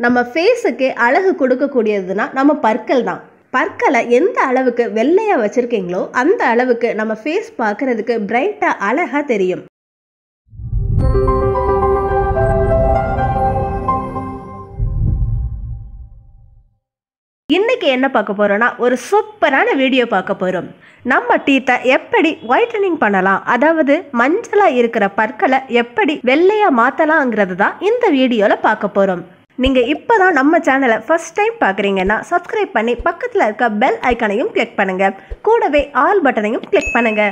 நம்ம ஃபேஸுக்கு அழகு கொடுக்கக்கூடியதுன்னா நம்ம பற்கள் தான். பற்களை எந்த அளவுக்கு வெள்ளையா வச்சிருக்கீங்களோ அந்த அளவுக்கு நம்ம ஃபேஸ் பார்க்கறதுக்கு பிரைட்டா அழகா தெரியும். இன்னைக்கு என்ன பார்க்க போறோம்னா ஒரு சூப்பரான வீடியோ பார்க்க போறோம். நம்ம டீத்தை எப்படி ஒயிட்டனிங் பண்ணலாம், அதாவது மஞ்சளா இருக்கிற பற்களை எப்படி வெள்ளையா மாத்தலாம்ங்கிறது தான் இந்த வீடியோல பார்க்க போறோம். நீங்க இப்பதான் நம்ம சேனலை ஃபர்ஸ்ட் டைம் பார்க்குறீங்கன்னா சப்ஸ்கிரைப் பண்ணி பக்கத்தில் இருக்க பெல் ஐக்கானையும் கிளிக் பண்ணுங்க. கூடவே ஆல் பட்டனையும் கிளிக் பண்ணுங்க.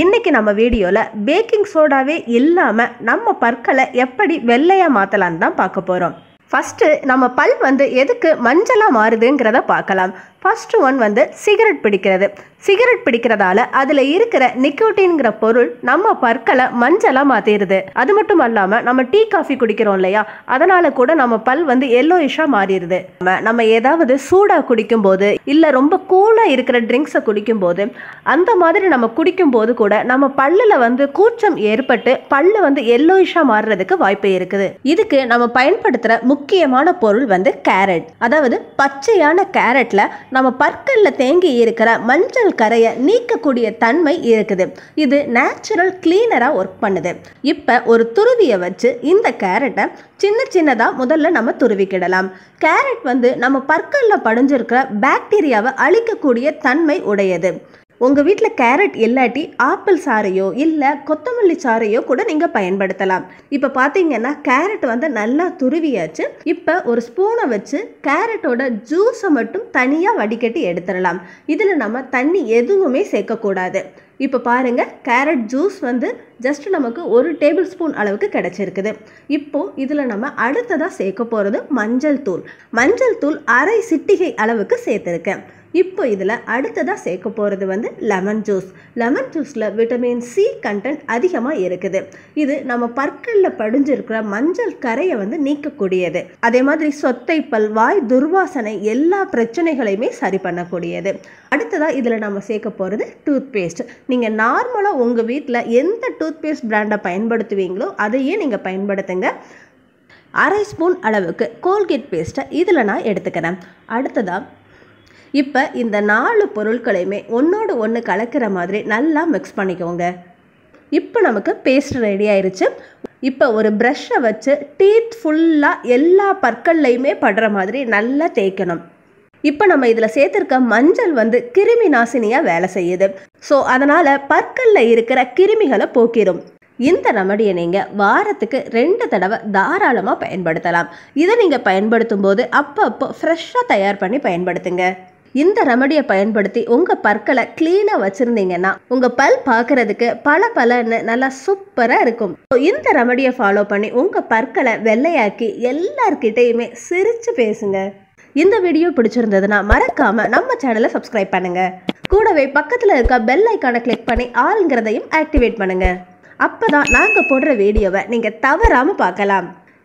இன்னைக்கு நம்ம வீடியோல பேக்கிங் சோடாவே இல்லாம நம்ம பற்களை எப்படி வெள்ளையா மாத்தலான்னு தான் பார்க்க போறோம். ஃபஸ்ட்டு நம்ம பல் எதுக்கு மஞ்சளாக மாறுதுங்கிறத பார்க்கலாம். ஃபஸ்ட்டு ஒன் சிகரெட் பிடிக்கிறது. சிகரெட் பிடிக்கிறதால அதில் இருக்கிற நிக்கோட்டின்கிற பொருள் நம்ம பற்களை மஞ்சளாக மாற்றிடுது. அது மட்டும் இல்லாமல் நம்ம டீ காஃபி குடிக்கிறோம் இல்லையா, அதனால் கூட நம்ம பல் எல்லோயிஷாக மாறிடுது. நம்ம ஏதாவது சூடாக குடிக்கும்போது இல்லை ரொம்ப கூலாக இருக்கிற ட்ரிங்க்ஸை குடிக்கும்போது அந்த மாதிரி நம்ம குடிக்கும்போது கூட நம்ம பல்லில் கூச்சம் ஏற்பட்டு பல்லு எல்லோயிஷாக மாறுறதுக்கு வாய்ப்பு இருக்குது. இதுக்கு நம்ம பயன்படுத்துகிற முக்கியமான பொருள் கேரட். அதாவது பச்சையான கேரட்ல நம்ம பற்கள்ல தேங்கி இருக்கிற மஞ்சள் கரையை நீக்கக்கூடிய தன்மை இருக்குது. இது நேச்சுரல் கிளீனரா ஒர்க் பண்ணுது. இப்ப ஒரு துருவியை வச்சு இந்த கேரட்டை சின்ன சின்னதா முதல்ல நம்ம துருவிக்கிடலாம். கேரட் நம்ம பற்கள்ல படிஞ்சிருக்கிற பாக்டீரியாவை அழிக்கக்கூடிய தன்மை உடையது. உங்கள் வீட்டில் கேரட் இல்லாட்டி ஆப்பிள் சாறையோ இல்லை கொத்தமல்லி சாறையோ கூட நீங்கள் பயன்படுத்தலாம். இப்போ பார்த்தீங்கன்னா கேரட் நல்லா துருவியாச்சு. இப்போ ஒரு ஸ்பூனை வச்சு கேரட்டோட ஜூஸை மட்டும் தனியாக வடிகட்டி எடுத்துடலாம். இதில் நம்ம தண்ணி எதுவுமே சேர்க்கக்கூடாது. இப்போ பாருங்கள், கேரட் ஜூஸ் ஜஸ்ட் நமக்கு 1 டேபிள் ஸ்பூன் அளவுக்கு கிடச்சிருக்குது. இப்போது இதில் நம்ம அடுத்ததாக சேர்க்க போகிறது மஞ்சள் தூள். மஞ்சள் தூள் 1/2 சிட்டிகை அளவுக்கு சேர்த்துருக்கேன். இப்போ இதில் அடுத்ததாக சேர்க்க போகிறது லெமன் ஜூஸ். லெமன் ஜூஸில் விட்டமின் சி கண்டென்ட் அதிகமாக இருக்குது. இது நம்ம பற்களில் படிஞ்சிருக்கிற மஞ்சள் கரையை நீக்கக்கூடியது. அதே மாதிரி சொத்தை பல், வாய் துர்வாசனை எல்லா பிரச்சனைகளையுமே சரி பண்ணக்கூடியது. அடுத்ததாக இதில் நம்ம சேர்க்க போகிறது டூத் பேஸ்ட். நீங்கள் நார்மலாக உங்கள் வீட்டில் எந்த டூத் பேஸ்ட் பிராண்டை பயன்படுத்துவீங்களோ அதையே நீங்கள் பயன்படுத்துங்க. 1/2 ஸ்பூன் அளவுக்கு கோல்கேட் பேஸ்ட்டை இதில் நான் எடுத்துக்கிறேன். அடுத்ததாக இப்போ இந்த 4 பொருட்களையுமே ஒன்றோடு ஒன்று கலக்கிற மாதிரி நல்லா மிக்ஸ் பண்ணிக்கோங்க. இப்போ நமக்கு பேஸ்ட் ரெடி ஆயிடுச்சு. இப்போ ஒரு ப்ரஷ்ஷை வச்சு டீத் ஃபுல்லாக எல்லா பற்கள்லையுமே படுற மாதிரி நல்லா தேய்க்கணும். இப்போ நம்ம இதில் சேர்த்துருக்க மஞ்சள் கிருமி நாசினியாக வேலை செய்யுது. ஸோ அதனால் பற்களில் இருக்கிற கிருமிகளை போக்கிடும். இந்த ரெமடியை நீங்கள் வாரத்துக்கு 2 தடவை தாராளமாக பயன்படுத்தலாம். இதை நீங்கள் பயன்படுத்தும் போது அப்பப்போ ஃப்ரெஷ்ஷாக தயார் பண்ணி பயன்படுத்துங்க. இந்த ரெமடியை பயன்படுத்தி உங்கள் பற்களை க்ளீனாக வச்சுருந்தீங்கன்னா உங்கள் பல் பார்க்குறதுக்கு பலன்னு நல்லா சூப்பராக இருக்கும். இந்த ரெமடியை ஃபாலோ பண்ணி உங்கள் பற்களை வெள்ளையாக்கி எல்லார்கிட்டையுமே சிரித்து பேசுங்க. இந்த வீடியோ பிடிச்சிருந்ததுன்னா மறக்காமல் நம்ம சேனலை சப்ஸ்கிரைப் பண்ணுங்கள். கூடவே பக்கத்தில் இருக்க பெல் ஐக்கானை கிளிக் பண்ணி ஆல்ங்கிறதையும் ஆக்டிவேட் பண்ணுங்கள். அப்போ தான் நாங்கள் போடுற வீடியோவை நீங்கள் தவறாமல் பார்க்கலாம்.